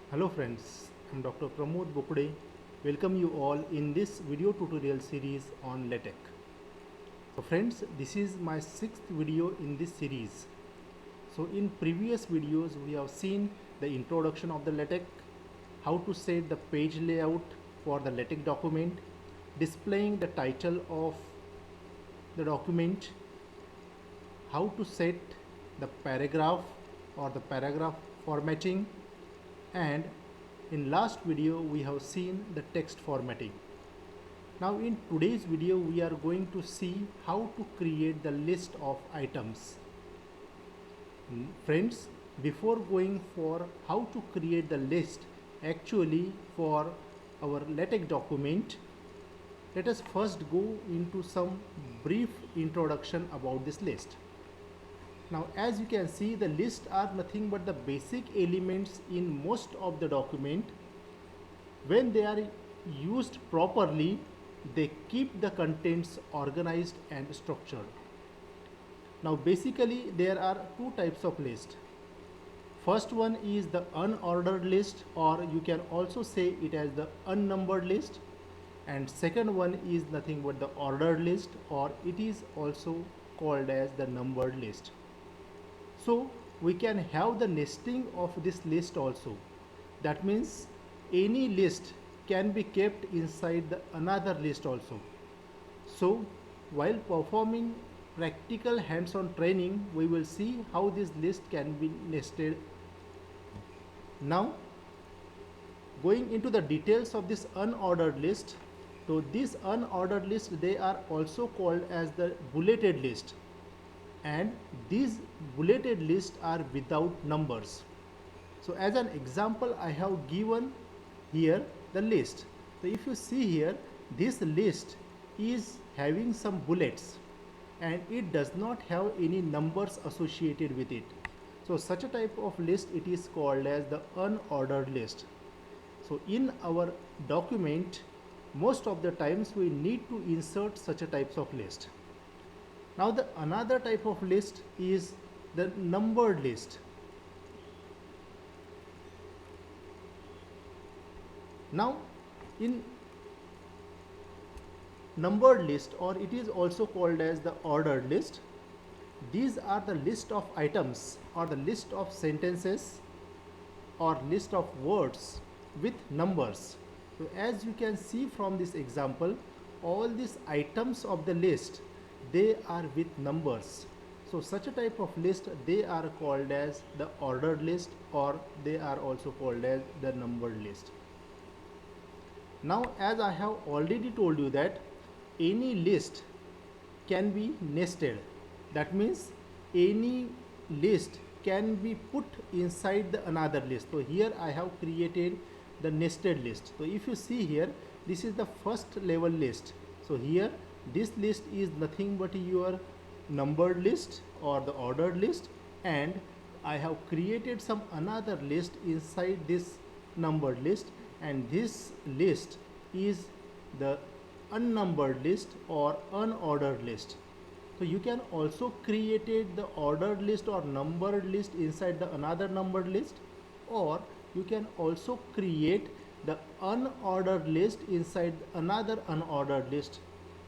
Hello friends, I'm Dr. Pramod Bokde. Welcome you all in this video tutorial series on LaTeX. So friends, this is my sixth video in this series. So in previous videos we have seen the introduction of the LaTeX, how to set the page layout for the LaTeX document, displaying the title of the document, how to set the paragraph or the paragraph formatting, and in last video we have seen the text formatting. Now in today's video we are going to see how to create the list of items. Friends, before going for how to create the list actually for our LaTeX document, let us first go into some brief introduction about this list. Now as you can see, the list are nothing but the basic elements in most of the document. When they are used properly, they keep the contents organized and structured. Now basically there are two types of list. First one is the unordered list, or you can also say it as the unnumbered list, and second one is nothing but the ordered list, or it is also called as the numbered list. So we can have the nesting of this list also. That means any list can be kept inside the another list also. So while performing practical hands-on training, we will see how this list can be nested. Now going into the details of this unordered list. So this unordered list, they are also called as the bulleted list, and these bulleted lists are without numbers. So as an example I have given here the list. So if you see here, this list is having some bullets and it does not have any numbers associated with it. So such a type of list, it is called as the unordered list. So in our document, most of the times we need to insert such a types of list. Now the another type of list is the numbered list. Now in numbered list, or it is also called as the ordered list, these are the list of items or the list of sentences or list of words with numbers. So as you can see from this example, all these items of the list, they are with numbers. So such a type of list, they are called as the ordered list, or they are also called as the numbered list. Now as I have already told you that any list can be nested. That means any list can be put inside the another list. So here I have created the nested list. So if you see here, this is the first level list. So here this list is nothing but your numbered list or the ordered list, and I have created some another list inside this numbered list, and this list is the unnumbered list or unordered list. So you can also create the ordered list or numbered list inside the another numbered list, or you can also create the unordered list inside another unordered list.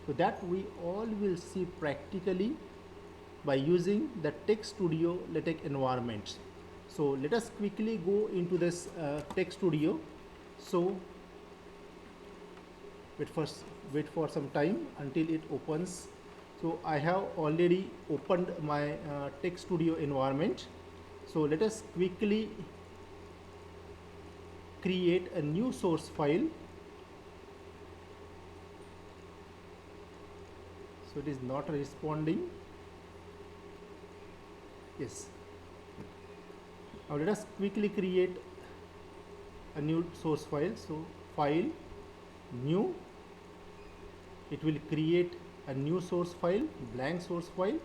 So that we all will see practically by using the Text Studio LaTeX environments. So let us quickly go into this Text Studio. So wait for some time until it opens. So I have already opened my Text Studio environment. So let us quickly create a new source file. So it is not responding. Yes. Now let us quickly create a new source file. So file, new, it will create a new source file, blank source file.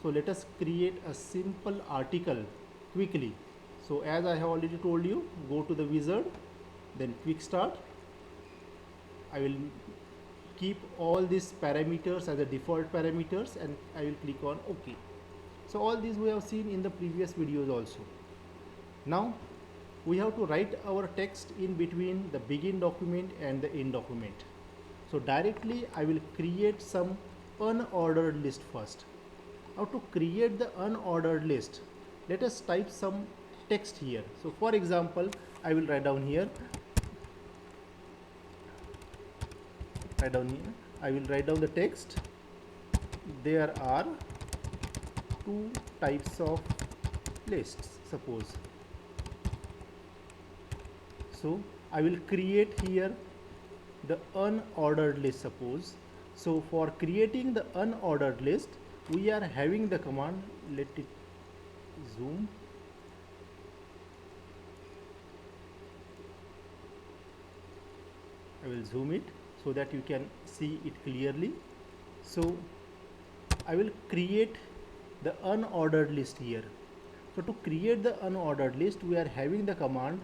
So let us create a simple article quickly. So as I have already told you, go to the wizard, then quick start. I will keep all these parameters as the default parameters, and I will click on OK. So all these we have seen in the previous videos also. Now we have to write our text in between the begin document and the end document. So directly I will create some unordered list first. Now to create the unordered list, let us type some text here. So for example, I will write down here, I will write down the text. There are two types of lists, suppose. So I will create here the unordered list, suppose. So for creating the unordered list, we are having the command, let it zoom. I will zoom it so that you can see it clearly. So I will create the unordered list here. So to create the unordered list, we are having the command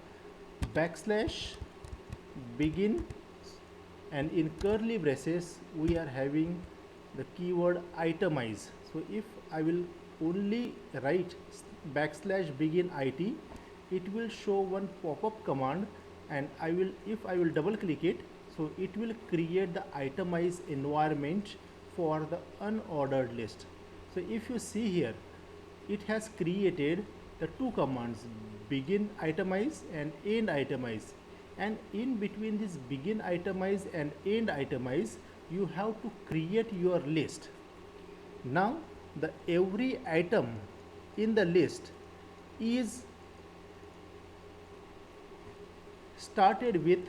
backslash begin, and in curly braces we are having the keyword itemize. So if I will only write backslash begin it, it will show one pop-up command, and if I will double click it, so it will create the itemize environment for the unordered list. So if you see here, it has created the two commands, begin itemize and end itemize, and in between this begin itemize and end itemize, you have to create your list. Now the every item in the list is started with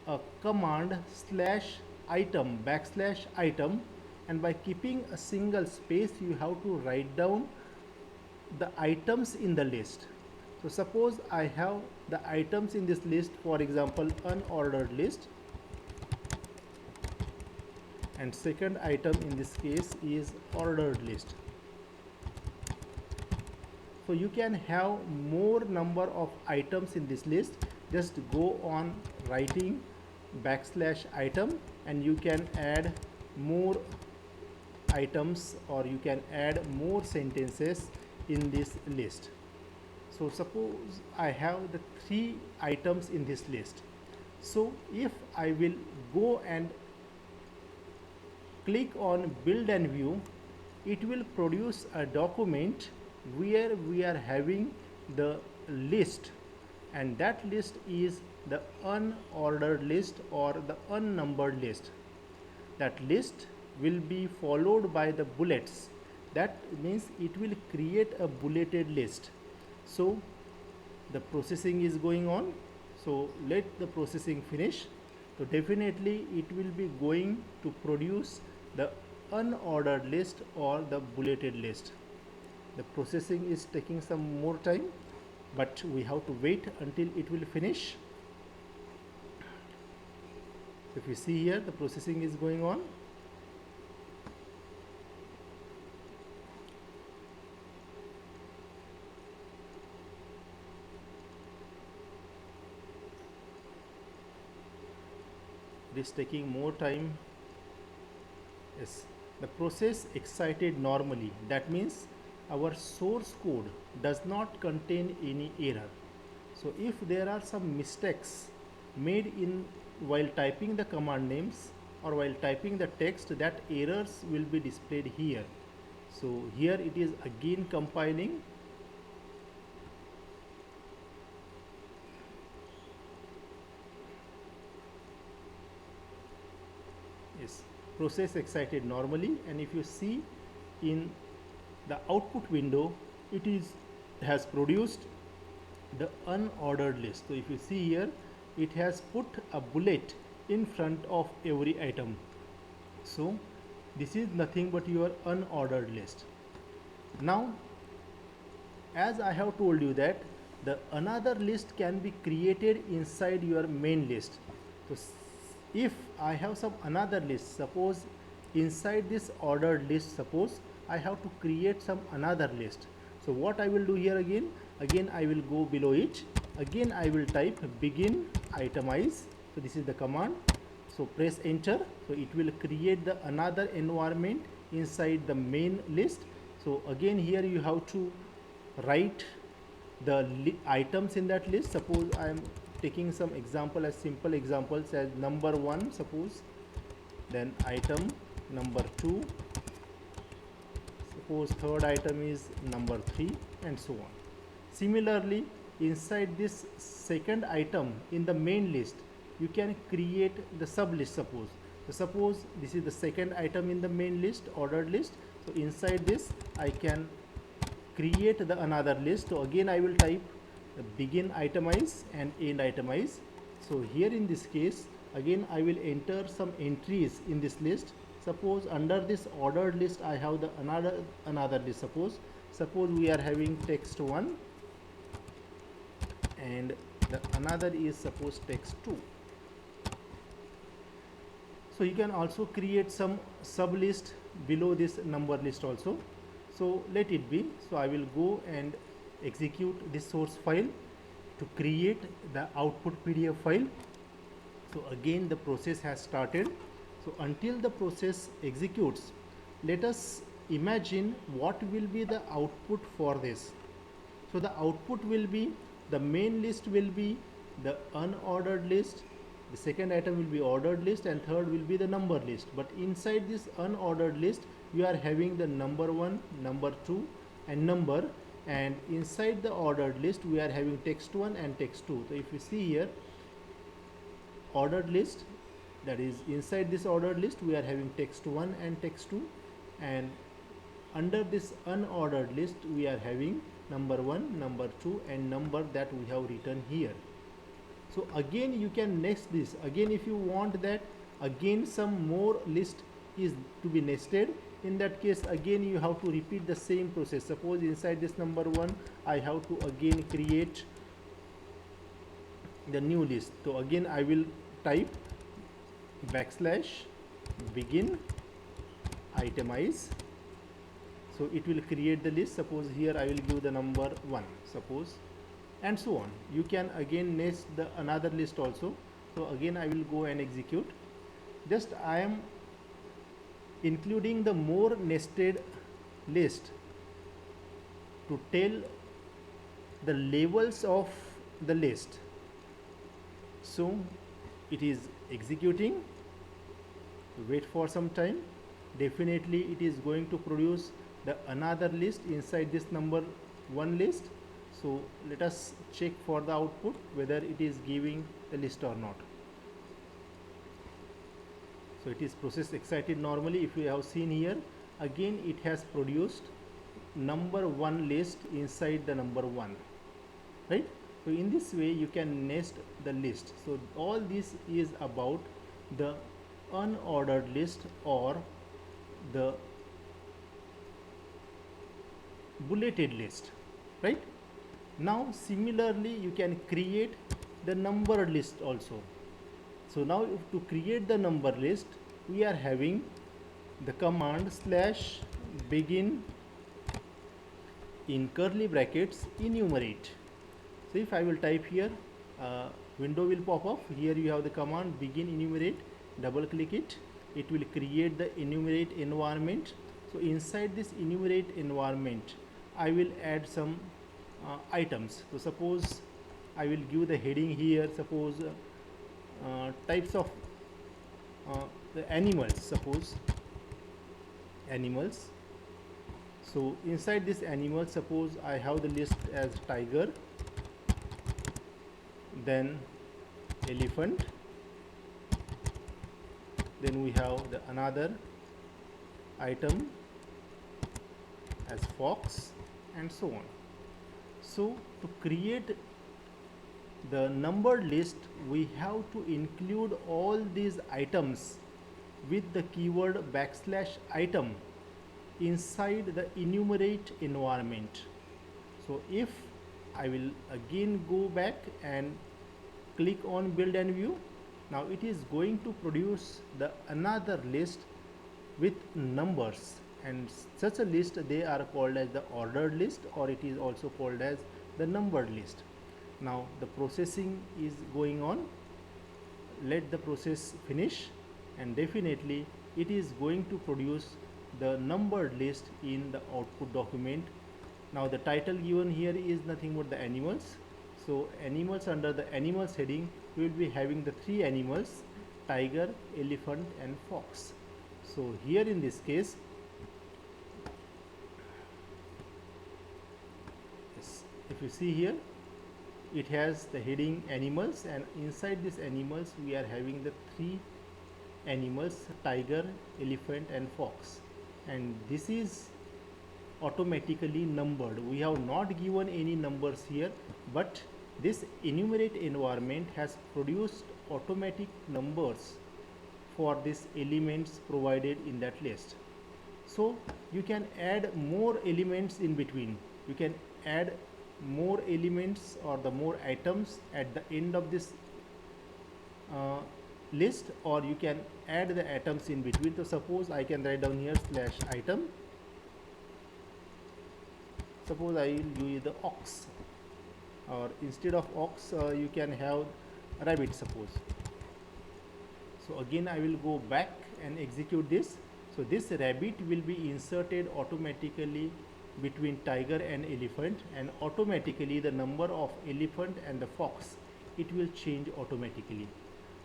a command slash item backslash item, and by keeping a single space you have to write down the items in the list. So suppose I have the items in this list, for example unordered list, and second item in this case is ordered list. So you can have more number of items in this list. Just go on writing backslash item, and you can add more items, or you can add more sentences in this list. So suppose I have the 3 items in this list. So if I will go and click on build and view, it will produce a document where we are having the list, and that list is the unordered list or the unnumbered list. That list will be followed by the bullets. That means it will create a bulleted list. So the processing is going on. So let the processing finish. So definitely it will be going to produce the unordered list or the bulleted list. The processing is taking some more time, but we have to wait until it will finish. If you see here, the processing is going on. It is taking more time. Yes, the process excited normally. That means our source code does not contain any error. So if there are some mistakes made in while typing the command names or while typing the text, that errors will be displayed here. So here it is again compiling. Yes, process excited normally, and if you see in the output window, it has produced the unordered list. So if you see here, it has put a bullet in front of every item. So this is nothing but your unordered list. Now, as I have told you that the another list can be created inside your main list. So if I have some another list, suppose inside this ordered list, suppose I have to create some another list. So what I will do here, again I will go below it, again I will type begin itemize. So this is the command. So press enter. So it will create the another environment inside the main list. So again here you have to write the items in that list. Suppose I am taking some example as simple examples as number 1 suppose, then item number 2, suppose third item is number 3, and so on. Similarly, inside this second item in the main list, you can create the sub list. Suppose this is the second item in the main list, ordered list. So inside this I can create the another list. So again I will type the begin itemize and end itemize. So here in this case again I will enter some entries in this list. Suppose under this ordered list I have the another list. Suppose we are having text 1 and the another is suppose text 2. So you can also create some sub list below this number list also. So let it be. So I will go and execute this source file to create the output PDF file. So again the process has started. So until the process executes, let us imagine what will be the output for this. So the output will be, the main list will be the unordered list, the second item will be ordered list, and third will be the number list. But inside this unordered list you are having the number 1, number 2 and number, and inside the ordered list we are having text 1 and text 2. So if you see here, ordered list, that is inside this ordered list we are having text 1 and text 2, and under this unordered list we are having number 1, number 2 and number that we have written here. So again you can nest this. Again if you want that again some more list is to be nested, in that case again you have to repeat the same process. Suppose inside this number 1 I have to again create the new list. So again I will type \begin itemize. So it will create the list. Suppose here I will give the number 1 suppose, and so on. You can again nest the another list also. So again I will go and execute. Just I am including the more nested list to tell the levels of the list. So it is executing. Wait for some time. Definitely it is going to produce the another list inside this number 1 list. So let us check for the output whether it is giving the list or not. So it is process excited normally. If you have seen here, again it has produced number 1 list inside the number 1, right? So in this way you can nest the list. So all this is about the unordered list or the bulleted list, right? Now similarly you can create the numbered list also. So now to create the number list we are having the command /begin in curly brackets enumerate. So if I will type here, window will pop up. Here you have the command begin enumerate. Double click it, it will create the enumerate environment. So inside this enumerate environment I will add some items. So suppose I will give the heading here, suppose types of the animals, suppose animals. So inside this animal, suppose I have the list as tiger, then elephant, then we have the another item as fox, and so on. So to create the numbered list we have to include all these items with the keyword \item inside the enumerate environment. So if I will again go back and click on build and view, now it is going to produce the another list with numbers, and such a list they are called as the ordered list, or it is also called as the numbered list. Now the processing is going on. Let the process finish, and definitely it is going to produce the numbered list in the output document Now the title given here is nothing but the animals. So animals, under the animals heading we will be having the three animals: tiger, elephant and fox. So here in this case, yes, if you see here, it has the heading animals, and inside these animals we are having the three animals: tiger, elephant and fox, and this is automatically numbered. We have not given any numbers here, but this enumerate environment has produced automatic numbers for these elements provided in that list. So you can add more elements in between. You can add more elements or the more items at the end of this uh, list, or you can add the items in between. So suppose I can write down here slash item. Suppose I will use the ox, or instead of ox you can have rabbit suppose. So again I will go back and execute this. So this rabbit will be inserted automatically between tiger and elephant, and automatically the number of elephant and the fox, it will change automatically.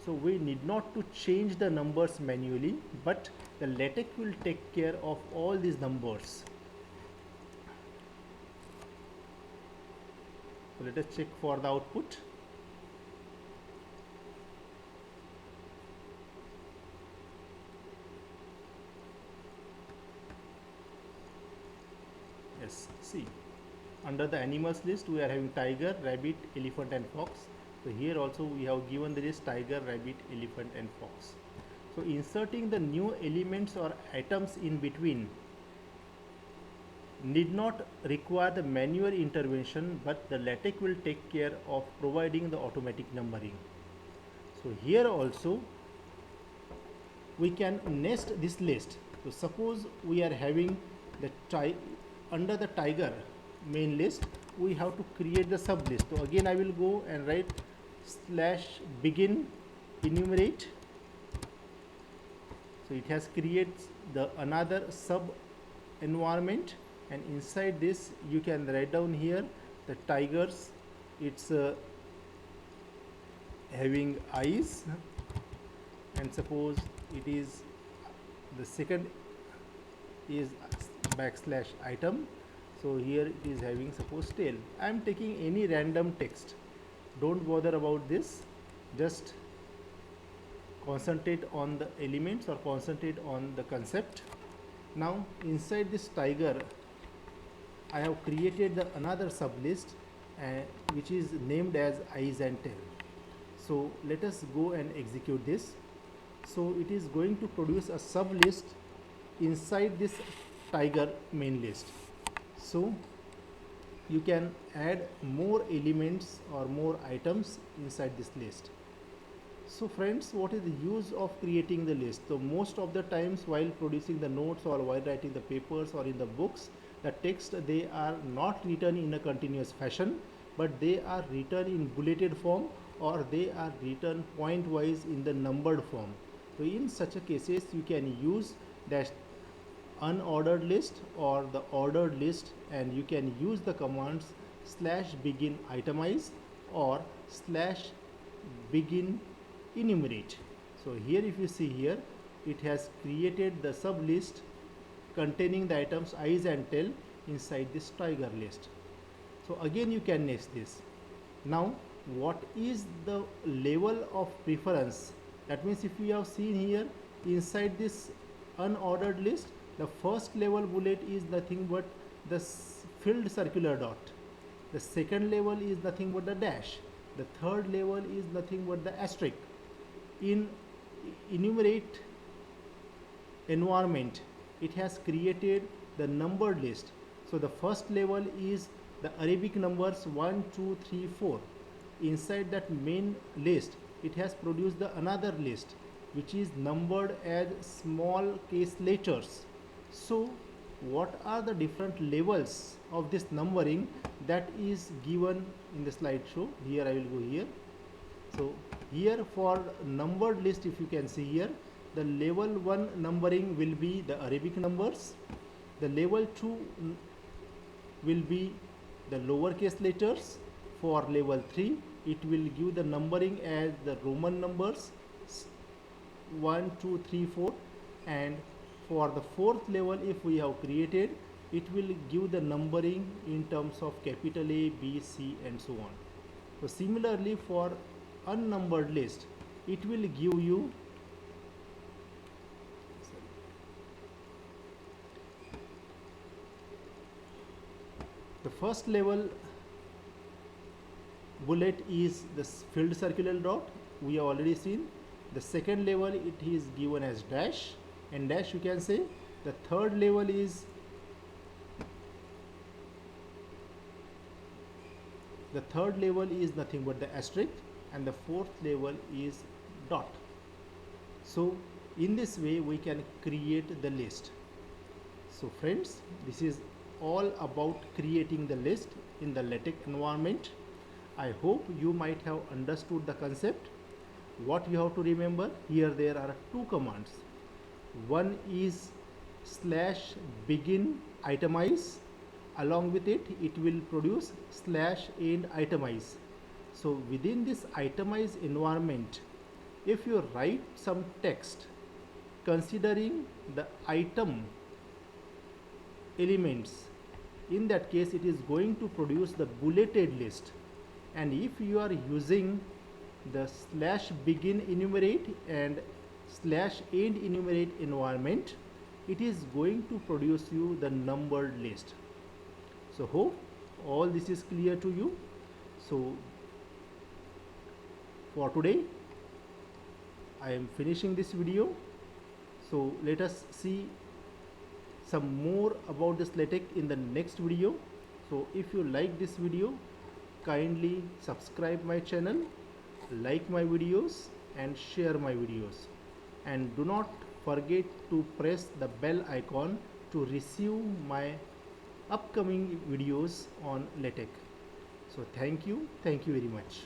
So we need not to change the numbers manually, but the LaTeX will take care of all these numbers. So let us check for the output. Yes, see, under the animals list we are having tiger, rabbit, elephant and fox. So here also we have given the list tiger, rabbit, elephant and fox. So inserting the new elements or items in between need not require the manual intervention, but the LaTeX will take care of providing the automatic numbering. So here also we can nest this list. So suppose we are having the under the tiger main list, we have to create the sub list. So again I will go and write slash begin enumerate. So it has created the another sub environment, and inside this you can write down here the tigers. It's having eyes, and suppose it is the second is backslash item. So here it is having suppose tail. I am taking any random text, don't bother about this, just concentrate on the elements or concentrate on the concept. Now inside this tiger I have created the another sub list which is named as eyes and tail. So let us go and execute this. So it is going to produce a sub list inside this tiger main list. So you can add more elements or more items inside this list. So friends, what is the use of creating the list? So most of the times while producing the notes or while writing the papers or in the books, the text, they are not written in a continuous fashion, but they are written in bulleted form, or they are written point wise in the numbered form. So in such a cases you can use that unordered list or the ordered list, and you can use the commands slash begin itemize or slash begin enumerate. So here if you see here, it has created the sub list containing the items eyes and tail inside this tiger list. So again you can nest this. Now what is the level of preference? That means if we have seen here inside this unordered list, the first level bullet is nothing but the filled circular dot. The second level is nothing but the dash. The third level is nothing but the asterisk. In enumerate environment, it has created the numbered list. So the first level is the Arabic numbers 1, 2, 3, 4. Inside that main list, it has produced the another list which is numbered as small case letters. So what are the different levels of this numbering that is given in the slideshow? Here I will go here. So here for numbered list, if you can see here, the level 1 numbering will be the Arabic numbers. The level 2 will be the lowercase letters. For level 3, it will give the numbering as the Roman numbers 1, 2, 3, 4, and for the fourth level, if we have created, it will give the numbering in terms of capital A, B, C, and so on. So similarly, for unnumbered list, it will give you the first level bullet is the filled circular dot, we have already seen. The second level, it is given as dash, and dash you can say. The third level is nothing but the asterisk, and the fourth level is dot. So in this way we can create the list. So friends, this is all about creating the list in the LaTeX environment. I hope you might have understood the concept. What you have to remember, here there are two commands. One is /begin itemize. Along with it, it will produce /end itemize. So within this itemize environment, if you write some text considering the item elements, in that case it is going to produce the bulleted list. And if you are using the /begin enumerate and /end enumerate environment, it is going to produce you the numbered list. So hope all this is clear to you. So for today I am finishing this video. So let us see some more about this LaTeX in the next video. So if you like this video, kindly subscribe my channel, like my videos, and share my videos, and do not forget to press the bell icon to receive my upcoming videos on LaTeX. So thank you very much.